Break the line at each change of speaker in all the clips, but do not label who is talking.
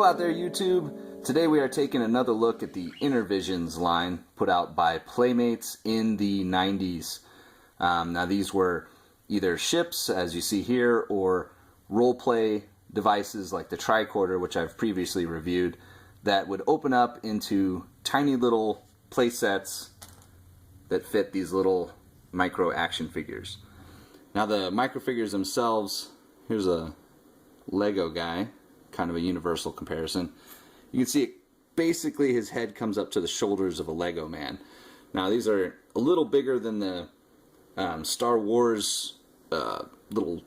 Hello out there, YouTube. Today we are taking another look at the Innervisions line put out by Playmates in the 90s. Now these were either ships, as you see here, or role-play devices like the tricorder, which I've previously reviewed, that would open up into tiny little play sets that fit these little micro action figures. Now the micro figures themselves, here's a Lego guy, kind of a universal comparison. You can see basically his head comes up to the shoulders of a Lego man. Now these are a little bigger than the Star Wars little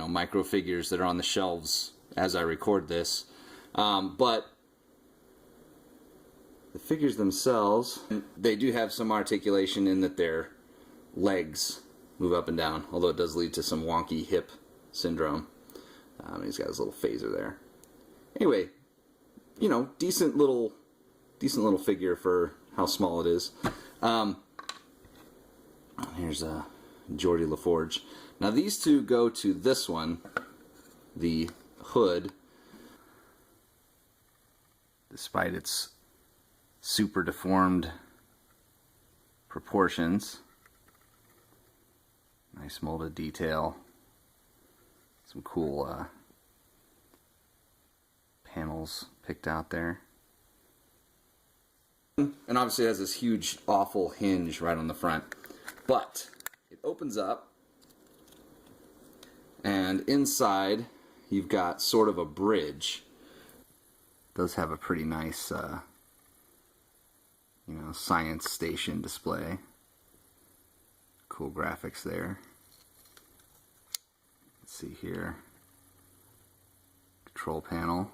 micro figures that are on the shelves as I record this, but the figures themselves, they do have some articulation in that their legs move up and down, although it does lead to some wonky hip syndrome. He's got his little phaser there. Anyway, decent little figure for how small it is. Here's Geordie LaForge. Now these two go to this one, the hood. Despite its super deformed proportions, nice molded detail, some cool panels picked out there, and obviously it has this huge awful hinge right on the front, but it opens up and inside you've got sort of a bridge. It does have a pretty nice science station display. Cool graphics there. Let's see here. Control panel.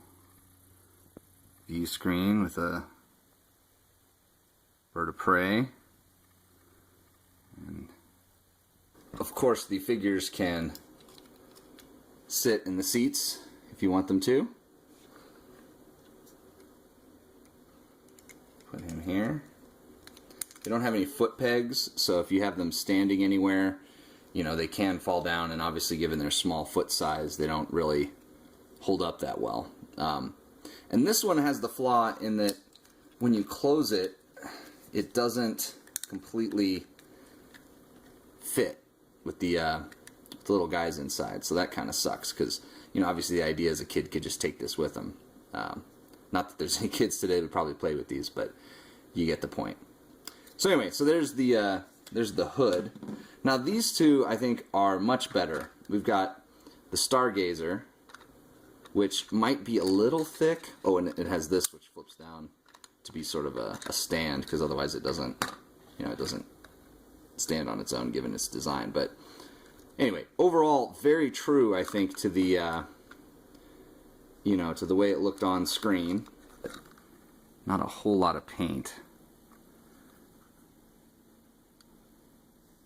View screen with a bird of prey. And of course the figures can sit in the seats if you want them to. Put him here. They don't have any foot pegs, so if you have them standing anywhere, they can fall down, and obviously given their small foot size, they don't really hold up that well. And this one has the flaw in that when you close it, it doesn't completely fit with the little guys inside, so that kind of sucks, because obviously the idea is a kid could just take this with them. Not that there's any kids today that would probably play with these, but you get the point. So anyway, so there's the hood. Now these two I think are much better. We've got the Stargazer, which might be a little thick. Oh, and it has this which flips down to be sort of a stand, because otherwise it doesn't, it doesn't stand on its own given its design. But anyway, overall very true, I think, to the to the way it looked on screen. Not a whole lot of paint.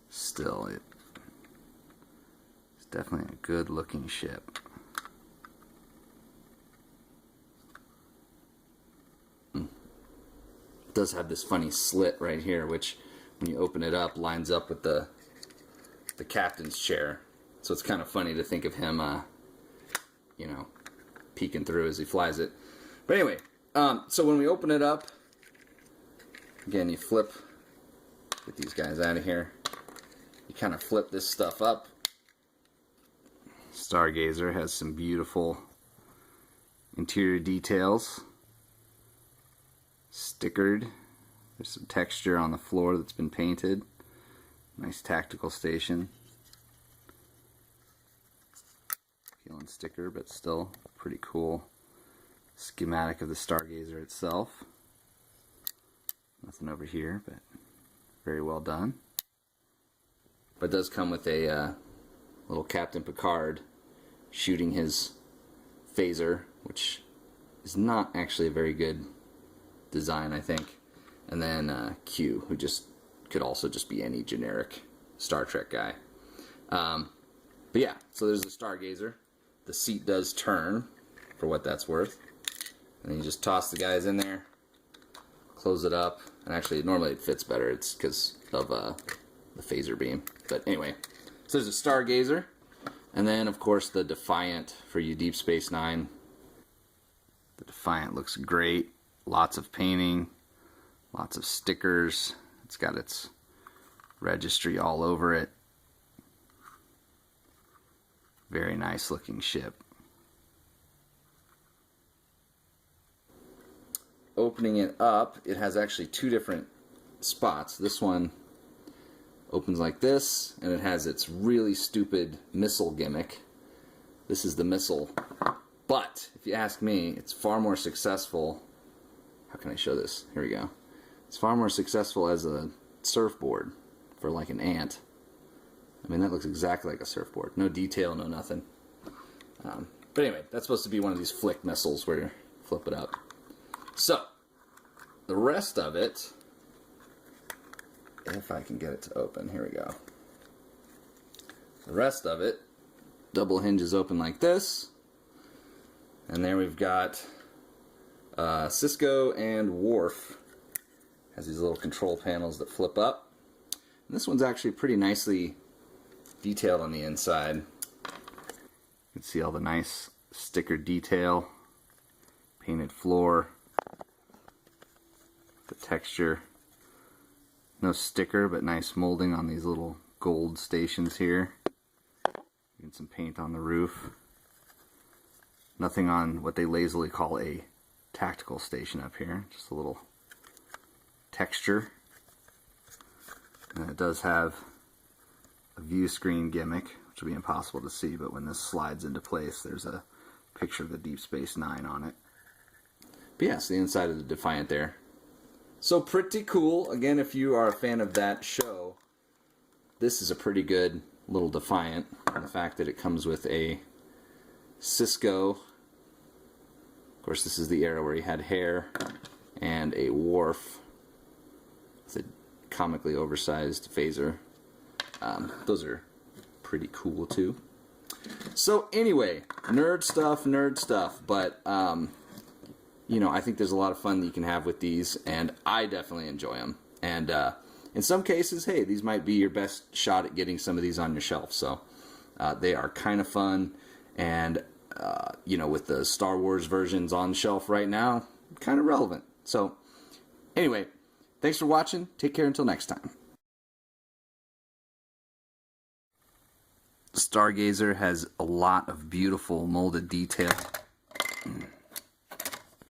Still, it's definitely a good looking ship. It does have this funny slit right here, which when you open it up lines up with the captain's chair. So it's kind of funny to think of him peeking through as he flies it. But anyway, so when we open it up, again, you flip, get these guys out of here. You kind of flip this stuff up. Stargazer has some beautiful interior details. Stickered. There's some texture on the floor that's been painted. Nice tactical station. Peeling sticker, but still pretty cool schematic of the Stargazer itself. Nothing over here, but very well done. But it does come with a little Captain Picard shooting his phaser, which is not actually a very good design, I think. And then Q, who just could also just be any generic Star Trek guy. But yeah, so there's the Stargazer. The seat does turn, for what that's worth. And then you just toss the guys in there, close it up, and actually normally it fits better. It's because of the phaser beam. But anyway, so there's a Stargazer, and then of course the Defiant for you Deep Space Nine. The Defiant looks great. Lots of painting, lots of stickers. It's got its registry all over it. Very nice looking ship. Opening it up, it has actually two different spots. This one opens like this, and it has its really stupid missile gimmick. This is the missile. But, if you ask me, it's far more successful. How can I show this? Here we go. It's far more successful as a surfboard for like an ant. I mean, that looks exactly like a surfboard. No detail, no nothing. But anyway, that's supposed to be one of these flick missiles where you flip it up. So, the rest of it, if I can get it to open, here we go. The rest of it, double hinges open like this. And there we've got Cisco and Worf. Has these little control panels that flip up. And this one's actually pretty nicely detailed on the inside. You can see all the nice sticker detail, painted floor, the texture. No sticker, but nice molding on these little gold stations here. And some paint on the roof. Nothing on what they lazily call a tactical station up here. Just a little texture. And it does have a view screen gimmick, which will be impossible to see, but when this slides into place, there's a picture of the Deep Space Nine on it. But yeah, so the inside of the Defiant there. So pretty cool. Again, if you are a fan of that show, this is a pretty good little Defiant. And the fact that it comes with a Cisco. Of course, this is the era where he had hair, and a Worf with a comically oversized phaser. Those are pretty cool too. So anyway, nerd stuff, but you know, I think there's a lot of fun that you can have with these, and I definitely enjoy them. And in some cases, hey, these might be your best shot at getting some of these on your shelf. So they are kind of fun, and you know, with the Star Wars versions on the shelf right now, kind of relevant. So anyway, thanks for watching. Take care until next time. Stargazer has a lot of beautiful molded detail.